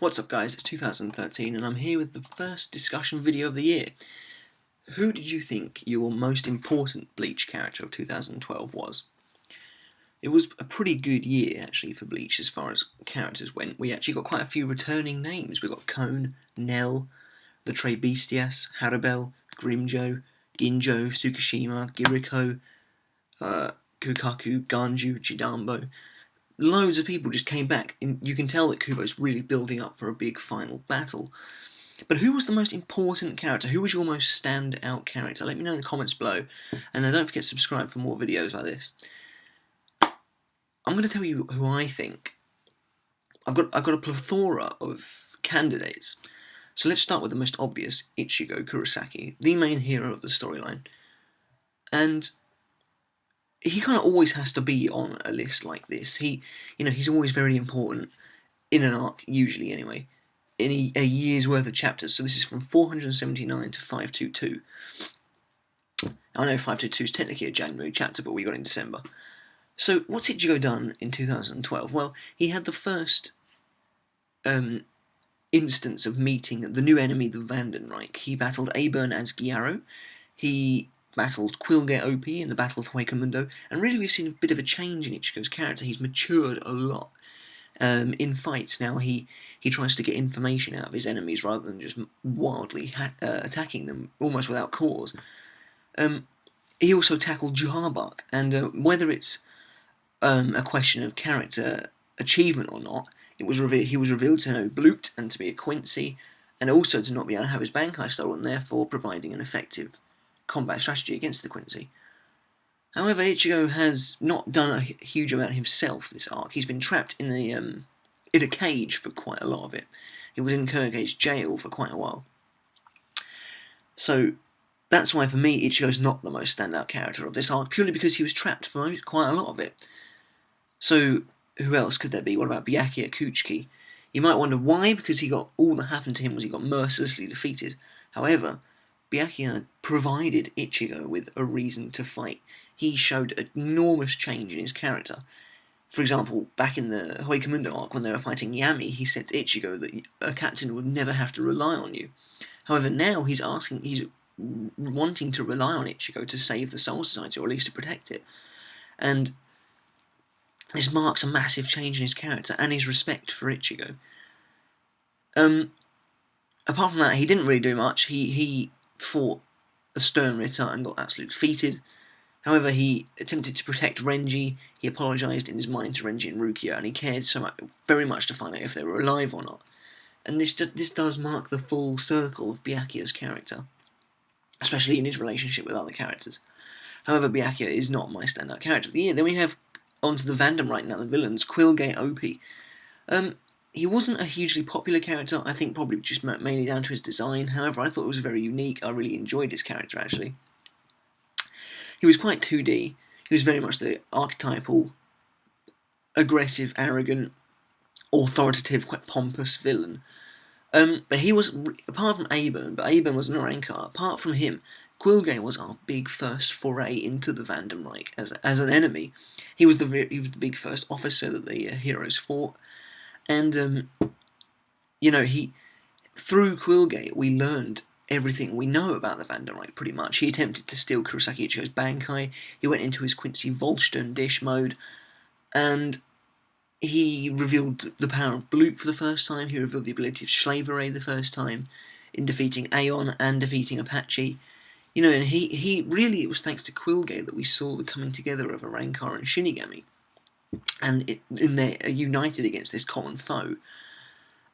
What's up guys, it's 2013 and I'm here with the first discussion video of the year. Who did you think your most important Bleach character of 2012 was? It was a pretty good year actually for Bleach as far as characters went. We actually got quite a few returning names. We got Cone, Nell, the Tres Bestias, Harabel, Grimjo, Ginjo, Tsukishima, Giriko, Kukaku, Ganju, Chidambo. Loads of people just came back, and you can tell that Kubo's really building up for a big final battle. But who was the most important character? Who was your most standout character? Let me know in the comments below, and don't forget to subscribe for more videos like this. I'm going to tell you who I think. I've got a plethora of candidates. So let's start with the most obvious, Ichigo Kurasaki, the main hero of the storyline. And he kind of always has to be on a list like this. He's always very important in an arc, usually anyway, in a year's worth of chapters. So this is from 479 to 522. I know 522 is technically a January chapter, but we got in December. So what's Ichigo done in 2012? Well, he had the first instance of meeting the new enemy, the Vandenreich. He battled Aburn as Gyaro. He battled Quilge Opie in the Battle of Huecamundo, and really we've seen a bit of a change in Ichigo's character. He's matured a lot. In fights now, he tries to get information out of his enemies rather than just wildly attacking them, almost without cause. He also tackled Yhwach, and whether it's a question of character achievement or not, he was revealed to know Bleach and to be a Quincy, and also to not be able to have his Bankai stolen, therefore providing an effective combat strategy against the Quincy. However, Ichigo has not done a huge amount himself this arc. He's been trapped in a cage for quite a lot of it. He was in Kurge's jail for quite a while. So that's why for me Ichigo's not the most standout character of this arc, purely because he was trapped for quite a lot of it. So who else could there be? What about Byakuya Kuchiki? You might wonder why, because all that happened to him was he got mercilessly defeated. However, Byakuya provided Ichigo with a reason to fight. He showed an enormous change in his character. For example, back in the Huecamundo arc, when they were fighting Yami, he said to Ichigo that a captain would never have to rely on you. However, now he's wanting to rely on Ichigo to save the Soul Society, or at least to protect it. And this marks a massive change in his character and his respect for Ichigo. Apart from that, he didn't really do much. He fought the Stern Ritter and got absolutely defeated. However, he attempted to protect Renji. He apologised in his mind to Renji and Rukia, and he cared very much to find out if they were alive or not. And this does mark the full circle of Byakuya's character, especially in his relationship with other characters. However, Byakuya is not my standout character of the year. Then we have onto the Vandenreich now, the villains, Quilge Opie. He wasn't a hugely popular character, I think probably just mainly down to his design. However, I thought it was very unique. I really enjoyed his character, actually. He was quite 2D. He was very much the archetypal, aggressive, arrogant, authoritative, quite pompous villain. But he was, apart from Aburn, but Aburn was an Orankar, apart from him, Quilge was our big first foray into the Vandenreich as an enemy. He was the big first officer that the heroes fought. And, through Quilge, we learned everything we know about the Vandenreich, pretty much. He attempted to steal Kurosaki Ichigo's Bankai, he went into his Quincy Volstern dish mode, and he revealed the power of Bleach for the first time, he revealed the ability of Slavery the first time, in defeating Aeon and defeating Apache. And it was thanks to Quilge that we saw the coming together of Orankar and Shinigami. And they're united against this common foe.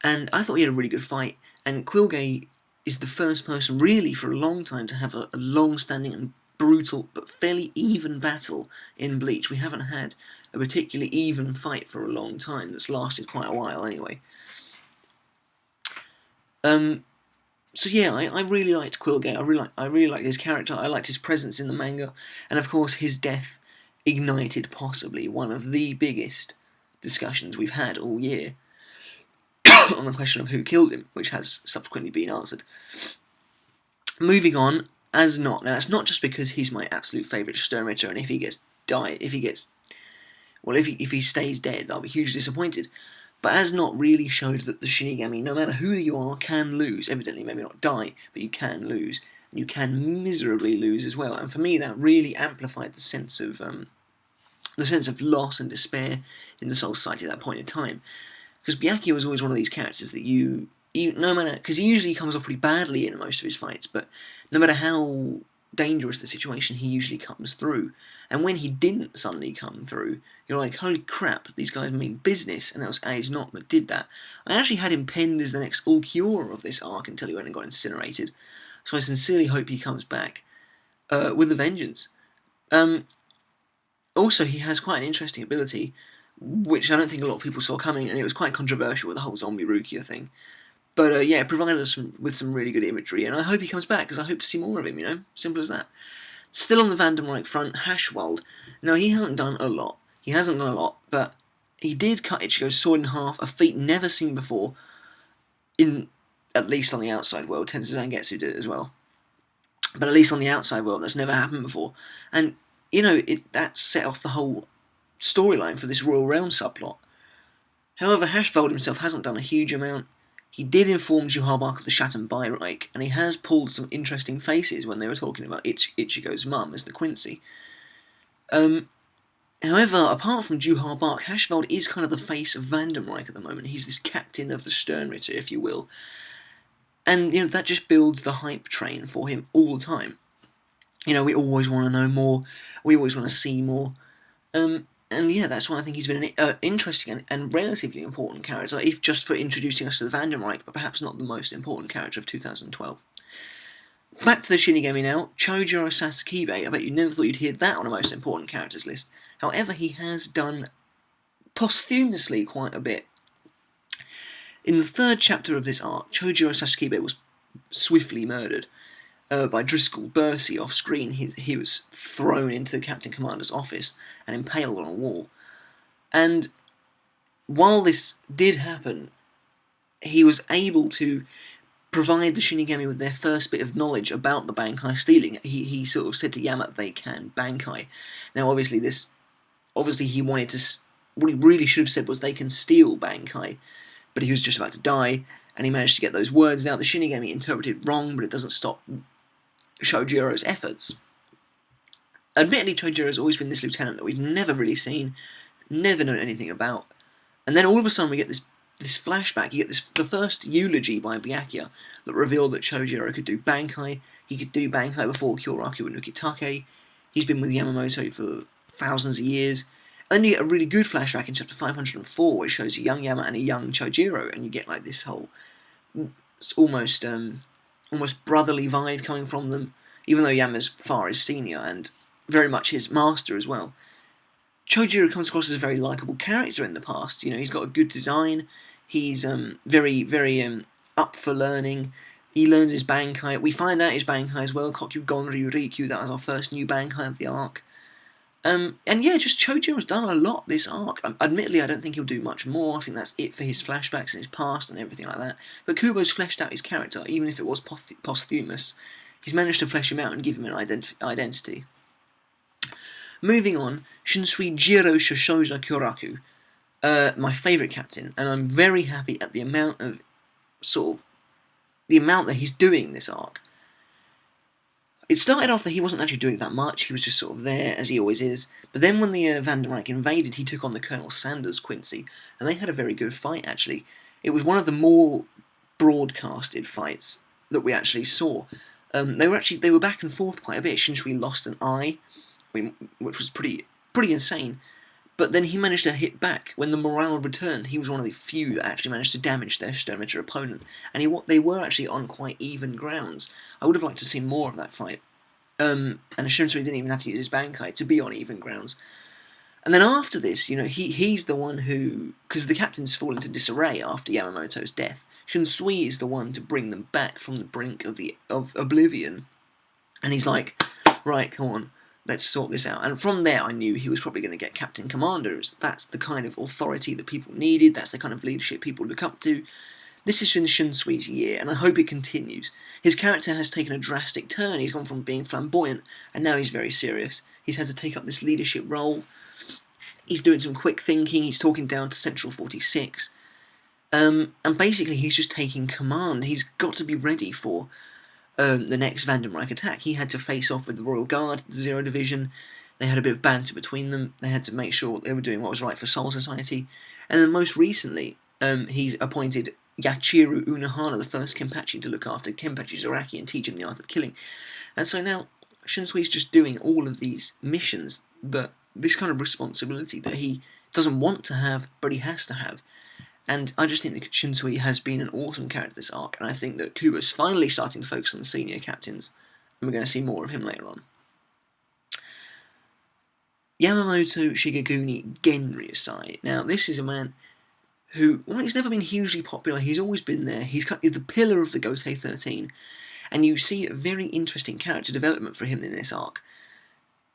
And I thought he had a really good fight. And Quilge is the first person, really, for a long time, to have a long-standing and brutal, but fairly even battle in Bleach. We haven't had a particularly even fight for a long time that's lasted quite a while, anyway. So yeah, I really liked Quilge. I really liked his character. I liked his presence in the manga, and of course his death ignited possibly one of the biggest discussions we've had all year on the question of who killed him, which has subsequently been answered. Moving on, as Nodt. Now, it's not just because he's my absolute favourite Stern Ritter, and if he stays dead, I'll be hugely disappointed. But as Nodt really showed that the Shinigami, no matter who you are, can lose. Evidently, maybe not die, but you can lose. And you can miserably lose as well. And for me, that really amplified the sense of loss and despair in the Soul Society at that point in time. Because Byakuya was always one of these characters that you no matter, because he usually comes off pretty badly in most of his fights, but no matter how dangerous the situation, he usually comes through. And when he didn't suddenly come through, you're like, holy crap, these guys mean business, and it was Nodt that did that. I actually had him penned as the next Ulquiorra of this arc until he went and got incinerated, so I sincerely hope he comes back with a vengeance. Also, he has quite an interesting ability, which I don't think a lot of people saw coming, and it was quite controversial with the whole zombie Rukia thing. But yeah, it provided us with some really good imagery, and I hope he comes back, because I hope to see more of him, you know? Simple as that. Still on the Vandermark front, Haschwalth. Now, he hasn't done a lot. But he did cut Ichigo's sword in half, a feat never seen before, at least on the outside world. Tensei Zangetsu did it as well. But at least on the outside world, that's never happened before. And, you know, that set off the whole storyline for this Royal Realm subplot. However, Haschwalth himself hasn't done a huge amount. He did inform Juhabak of the Shatten Byrike, and he has pulled some interesting faces when they were talking about Ichigo's mum as the Quincy. However, apart from Juhabak, Haschwalth is kind of the face of Vandermark at the moment. He's this captain of the Sternritter, if you will. And, you know, that just builds the hype train for him all the time. You know, we always want to know more. We always want to see more. And yeah, that's why I think he's been an interesting and relatively important character, if just for introducing us to the Vandermark, but perhaps not the most important character of 2012. Back to the Shinigami now, Chojiro Sasakibe. I bet you never thought you'd hear that on a most important characters list. However, he has done posthumously quite a bit. In the third chapter of this arc, Chojiro Sasakibe was swiftly murdered by Driscoll Bursey off screen. He was thrown into the Captain Commander's office and impaled on a wall. And while this did happen, he was able to provide the Shinigami with their first bit of knowledge about the Bankai stealing. He sort of said to Yama they can Bankai. Now, obviously, he wanted to. What he really should have said was they can steal Bankai, but he was just about to die, and he managed to get those words out. The Shinigami interpreted wrong, but it doesn't stop Chojiro's efforts. Admittedly, Chojiro's always been this lieutenant that we've never really seen, never known anything about, and then all of a sudden we get this flashback. You get the first eulogy by Byakuya that revealed that Chojiro could do Bankai. He could do Bankai before Kyoraku and Nukitake. He's been with Yamamoto for thousands of years. And then you get a really good flashback in chapter 504, which shows a young Yama and a young Chojiro, and you get like this whole almost brotherly vibe coming from them, even though Yama's far his senior and very much his master as well. Chojiro comes across as a very likeable character in the past. You know, he's got a good design. He's very up for learning. He learns his Bankai. We find out his Bankai as well. Kokyu Gonryu Rikyu. That was our first new Bankai of the arc. And yeah, just Chojiro's done a lot this arc. Admittedly, I don't think he'll do much more. I think that's it for his flashbacks and his past and everything like that. But Kubo's fleshed out his character, even if it was posthumous. He's managed to flesh him out and give him an identity. Moving on, Shunsui Kyoraku, my favourite captain, and I'm very happy at the amount that he's doing this arc. It started off that he wasn't actually doing that much, he was just sort of there, as he always is, but then when the Vandermark invaded, he took on the Colonel Sanders Quincy, and they had a very good fight, actually. It was one of the more broadcasted fights that we actually saw. They were back and forth quite a bit. Shunsui lost an eye, which was pretty insane, but then he managed to hit back. When the morale returned, he was one of the few that actually managed to damage their Sternritter opponent, and they were actually on quite even grounds. I would have liked to see more of that fight, and Shunsui didn't even have to use his Bankai to be on even grounds. And then after this, you know, he's the one who, because the captains fall into disarray after Yamamoto's death, Shunsui is the one to bring them back from the brink of oblivion, and he's like, right, come on, let's sort this out. And from there, I knew he was probably going to get Captain Commanders. That's the kind of authority that people needed. That's the kind of leadership people look up to. This has been Shunsui's year, and I hope it continues. His character has taken a drastic turn. He's gone from being flamboyant, and now he's very serious. He's had to take up this leadership role. He's doing some quick thinking. He's talking down to Central 46. And basically he's just taking command. He's got to be ready for the next Vandenreich attack. He had to face off with the Royal Guard, the Zero Division. They had a bit of banter between them. They had to make sure they were doing what was right for Soul Society. And then most recently, he's appointed Yachiru Unohana, the first Kenpachi, to look after Kenpachi Zaraki and teach him the art of killing. And so now Shunsui's just doing all of these missions, this kind of responsibility that he doesn't want to have, but he has to have. And I just think that Shunsui has been an awesome character this arc, and I think that Kubo's finally starting to focus on the senior captains, and we're going to see more of him later on. Yamamoto Shigeguni Genryusai. Now, this is a man who, well, he's never been hugely popular. He's always been there. He's the pillar of the Gotei 13, and you see a very interesting character development for him in this arc,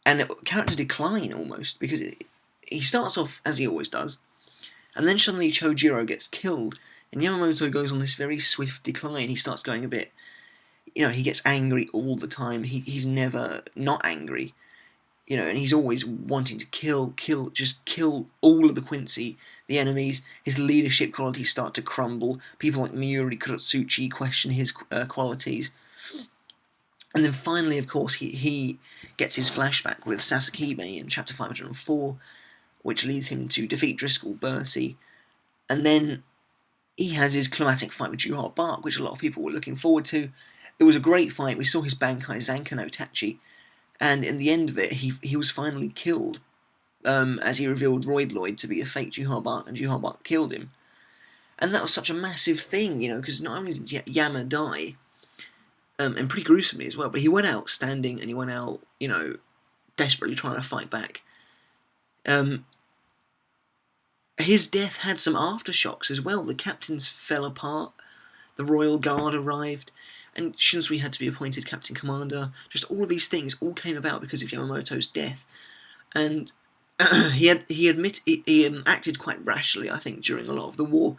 and a character decline almost, because he starts off as he always does, and then suddenly Chojiro gets killed, and Yamamoto goes on this very swift decline. He starts going a bit, he gets angry all the time. He's never not angry, and he's always wanting to kill all of the Quincy, the enemies. His leadership qualities start to crumble. People like Miuri Kurotsuchi question his qualities. And then finally, of course, he gets his flashback with Sasakibe in chapter 504, which leads him to defeat Driscoll Bursey. And then he has his climatic fight with Juhar Bark, which a lot of people were looking forward to. It was a great fight. We saw his Bankai Zankano Tachi, and in the end of it, he was finally killed, as he revealed Royd Lloyd to be a fake Juhar Bark, and Juhar Bark killed him. And that was such a massive thing, because not only did Yama die, and pretty gruesomely as well, but he went out standing, and he went out, desperately trying to fight back. His death had some aftershocks as well. The captains fell apart, the Royal Guard arrived, and Shunsui had to be appointed Captain Commander. Just all of these things all came about because of Yamamoto's death. And he acted quite rashly, I think, during a lot of the war.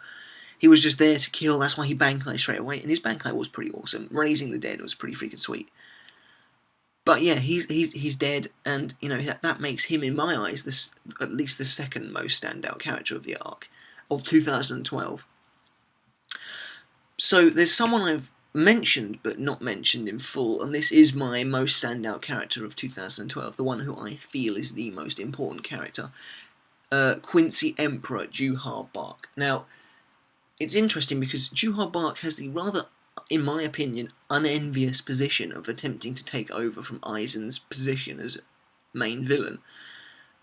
He was just there to kill, that's why he Bankai straight away, and his Bankai was pretty awesome. Raising the dead was pretty freaking sweet. But yeah, he's dead, and that makes him, in my eyes, at least the second most standout character of the arc of 2012. So there's someone I've mentioned but not mentioned in full, and this is my most standout character of 2012, the one who I feel is the most important character, Quincy Emperor Juhar Bark. Now, it's interesting because Juhar Bark has the rather, in my opinion, unenvious position of attempting to take over from Aizen's position as main villain.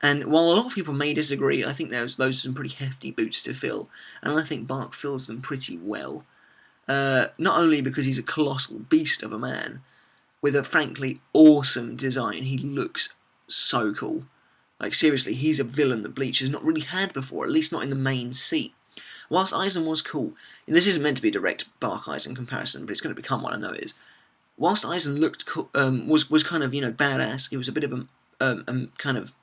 And while a lot of people may disagree, I think those are some pretty hefty boots to fill, and I think Bark fills them pretty well. Not only because he's a colossal beast of a man, with a frankly awesome design. He looks so cool. Like, seriously, he's a villain that Bleach has not really had before, at least not in the main seat. Whilst Aizen was cool, and this isn't meant to be a direct Bark-Aizen comparison, but it's going to become one, I know it is. Whilst Aizen looked cool, was kind of, badass, he was a bit of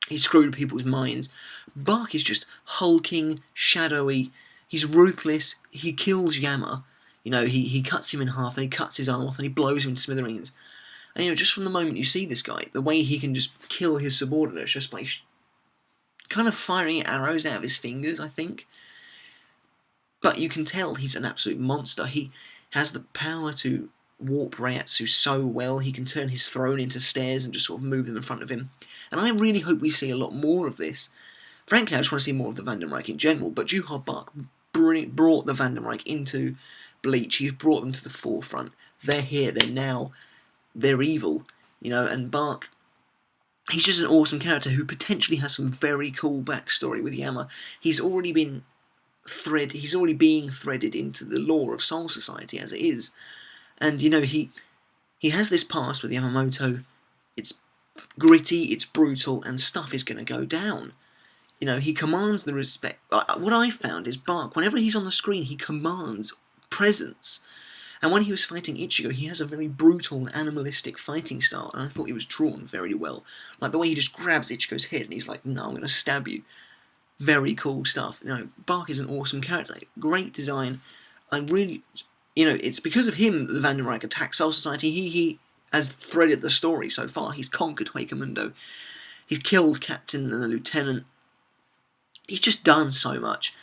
he screwed people's minds. Bark is just hulking, shadowy, he's ruthless, he kills Yama. He cuts him in half, and he cuts his arm off, and he blows him to smithereens. And, just from the moment you see this guy, the way he can just kill his subordinates just by kind of firing arrows out of his fingers, I think. But you can tell he's an absolute monster. He has the power to warp Reiatsu so well. He can turn his throne into stairs and just sort of move them in front of him. And I really hope we see a lot more of this. Frankly, I just want to see more of the Vandenreich in general, but Juhar Bark brought the Vandenreich into Bleach. He's brought them to the forefront. They're here, they're now, they're evil, and Bark, he's just an awesome character who potentially has some very cool backstory with Yama. He's already being threaded into the lore of Soul Society as it is. And, he has this past with Yamamoto. It's gritty, it's brutal, and stuff is going to go down. He commands the respect. What I found is Bark, whenever he's on the screen, he commands presence. And when he was fighting Ichigo, he has a very brutal and animalistic fighting style, and I thought he was drawn very well. Like the way he just grabs Ichigo's head and he's like, no, I'm going to stab you. Very cool stuff. Bark is an awesome character. Great design. I really, it's because of him that the Vandenreich attacked Soul Society. He has threaded the story so far. He's conquered Huecamundo. He's killed Captain and the Lieutenant. He's just done so much.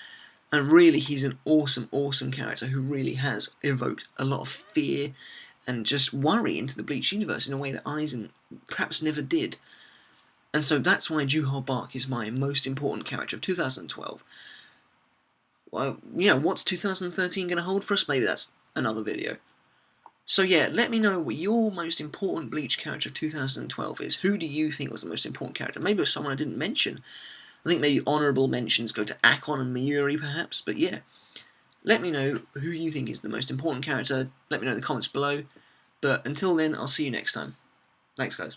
And really, he's an awesome, awesome character who really has evoked a lot of fear and just worry into the Bleach universe in a way that Aizen perhaps never did. And so that's why Juho Bark is my most important character of 2012. Well, what's 2013 going to hold for us? Maybe that's another video. So yeah, let me know what your most important Bleach character of 2012 is. Who do you think was the most important character? Maybe it was someone I didn't mention. I think maybe honourable mentions go to Akon and Mayuri perhaps, but yeah. Let me know who you think is the most important character. Let me know in the comments below. But until then, I'll see you next time. Thanks, guys.